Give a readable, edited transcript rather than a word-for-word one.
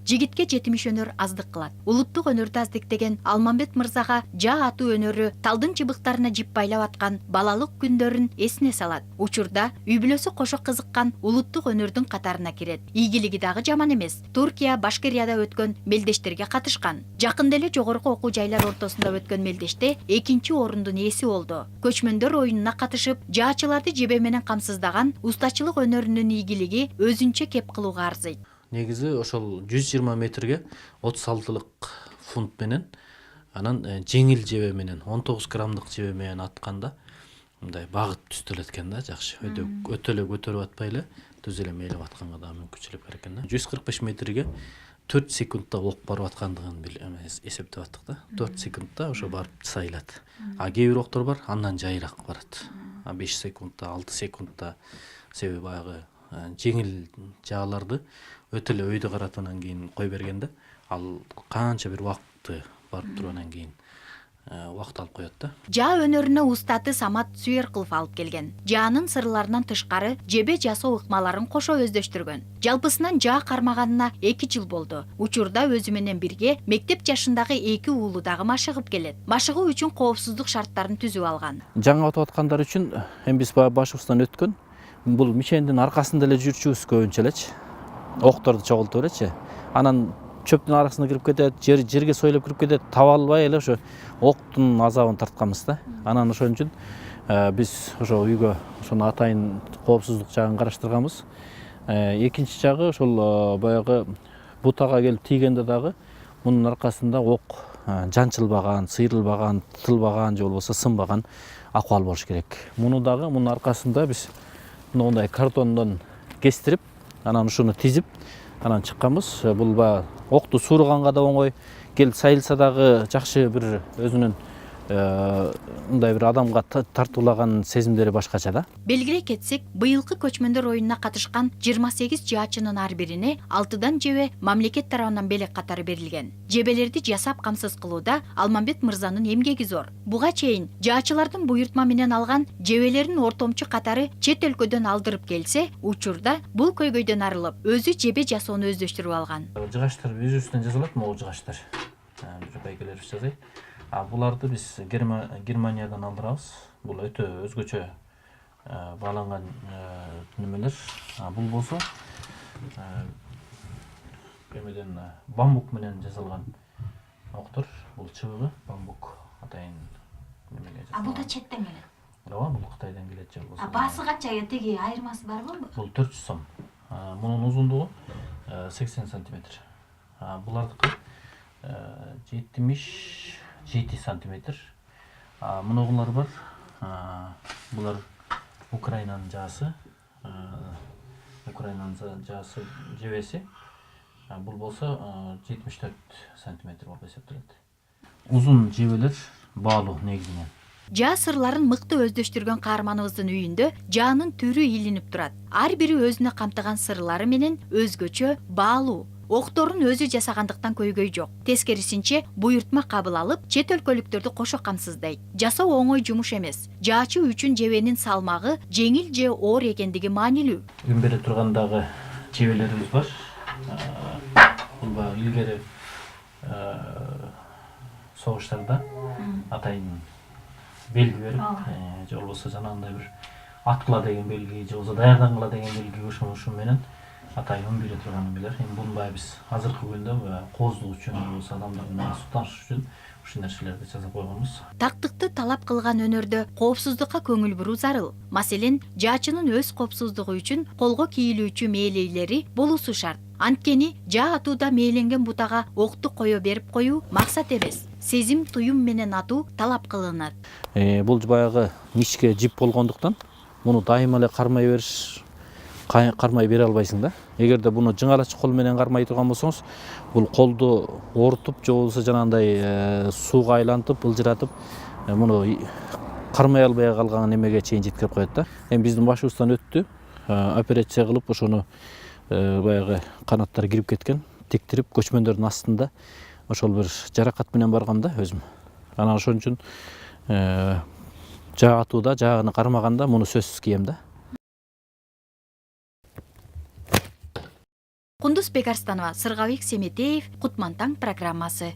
жигитке жетимиш өнөр аздык кылат. Улуттук өнөрдү аздиктеген Алмамбет мырзага жаа атуу өнөрү талдын чыбыктарына жип байлап аткан балалык күндөрүн эсине салат. Учурда үй бүлөсү кошо кызыккан улуттук өнөрдүн катарына кирет. Ийгилиги дагы жаман эмес. Туркия, Башкирияда өткөн мелдештерге катышкан. Жакында эле жогорку окуу жайлар ортосунда өткөн мелдеште экинчи орундун ээси болду. Көчмөндөр оюнуна катышып, жаачыларды жебе менен камсыздаган устачылык өнөрүнүн ийгилиги өзүнчө кеп кылууга арзыйт. Негизи ошол 120 метрге 36 фунт менен, анан жеңил жебе менен 19 граммдык жебе менен атканда мындай багыт түзүлөт экен да, жакшы. Өтө эле көтөрүп атпай эле, түз эле мээлеп атканга да мүмкүнчүлүк бар экен да. 145 метрге 4 секундта ок барып аткандыгын эсептеп аттык да. 4 секундта ошо барып сайылат. А кээ бир октор бар, андан жайыраак барат. 5 секундта, 6 секундта, себеби баягы жеңил жааларды өтө эле өйдө каратып анан кийин кой бергенде, ал канча бир убакытты барып туруп анан кийин убакыт алып коет да. Жаа өнөрүнө устаты Самат Сүйөркулов алып келген. Жаанын сырларынан тышкары жебе жасоо ыкмаларын кошо өздөштүргөн. Жалпысынан жаа кармаганына 2 жыл болду. Учурда өзү менен бирге мектеп жашындагы 2 уулу дагы машыгып келет. Машыгуу үчүн коопсуздук шарттарын түзүп алган. Жаңы отуп аткандар үчүн эми биз башыбыздан өткөн бул мишендин аркасында эле жүрчүбүз көбүнчө элечи. Окторду чогултуп элечи. Анан чөптүн арасына кирип кетет, жерге сойлоп кирип кетет, таба албай эле ошо октун азабын тартканбыз да. Анан ошон үчүн биз ошо үйгө ошону атайын коопсуздук жагын караштырганбыз. Экинчи жагы ошол баягы бутага келип тийгенде дагы мунун аркасында ок жанчылбаган, сыйрылбаган, тытылбаган же болбосо сынбаган акыбал болуш керек. Муну дагы мунун аркасында биз мындай картондон кестирип, анан ушуну тизип, анан чыкканбыз. Бул баягы окту суураганга да оңой, келип сайылса дагы жакшы бир өзүнүн мындай бир адамга тартуулаган сезимдери башкача да. Белгилей кетсек, быйылкы көчмөндөр оюнуна катышкан 28 жаачынын ар бирине 6дан жебе мамлекет тарабынан белек катары берилген. Жебелерди жасап камсыз кылууда Алмамбет мырзанын эмгеги зор. Буга чейин жаачылардын буйртма менен алган жебелердин ортомчу катары чет өлкөдөн алдырып келсе, учурда бул көйгөйдөн арылып, өзү жебе жасоону өздөштүрүп алган. Жыгачтар өзүбүздөн жасалат, могу жыгачтар. Байкелерибиз жасайт. Буларды биз Германиядан алдырабыз. Бул өтө өзгөчө бааланган немелер. Бул болсо кемеден бамбук менен жасалган октор. Бул чыбыгы бамбук атайын немеге жасалган. Бул да четтен келет. Ооба, бул Кытайдан келет же болбосо. Баасы канча, теги айырмасы барбы? Бул 400 сом. Мунун узундугу 80 сантиметр. Булардыкы 77 сантиметр. Мунугулар бар. Булар Украинанын жаасы. Украинанын жаасы жебеси. Бул болсо 74 сантиметр болуп эсептелет. Узун жебелер баалуу негизинен. Жаа сырларын мыкты өздөштүргөн каарманыбыздын үйүндө жаанын түрү илинип турат. Ар бири өзүнө камтыган сырлары менен өзгөчө баалуу. Окторун өзү жасагандыктан көйгөй жок. Тескерисинче буйртма кабыл алып, чет өлкөлүктөрдү кошо камсыздайт. Жасоо оңой жумуш эмес. Жаачы үчүн жебенин салмагы жеңил же оор экендиги маанилүү. Күн бере тургандагы жебелерибиз бар. Бул баягы илгери согуштарда атайын белги берип, же болбосо жанагындай бир аткыла деген белги, же болбосо даярдангыла деген белги ошону менен атайын бере турган эмелер. Эми буну баягы биз азыркы күндө кооздук үчүн, болбосо адамдардын сутаныш үчүн ушул нерселерди жасап койгонбуз. Тактыкты талап кылган өнөрдө коопсуздукка көңүл буруу зарыл. Маселен, жаачынын өз коопсуздугу үчүн колго кийилүүчү мээлейлери болуусу шарт. Анткени жаа атууда мээленген бутага окту кое берип коюу максат эмес. Сезим, туюм менен атуу талап кылынат. Бул баягы ничке жип болгондуктан муну дайыма эле кармай бере албайсың да. Эгерде буну жыңалачы кол менен кармай турган болсоңуз, бул колду оорутуп, же болбосо жанагындай сууга айлантып, ылжыратып, муну кармай албай калган немеге чейин жеткирип коет да. Эми биздин башыбыздан өттү. Операция кылып, ошону баягы канаттар кирип кеткен, тектирип көчмөндөрдүн астында ошол бир жаракат менен баргам да өзүм. Анан ошон үчүн жаа атууда, жаагыны кармаганда муну сөзсүз кийем да. Кундуз Бекарстанова, Сыргабек Семетеев, Кутман таң программасы.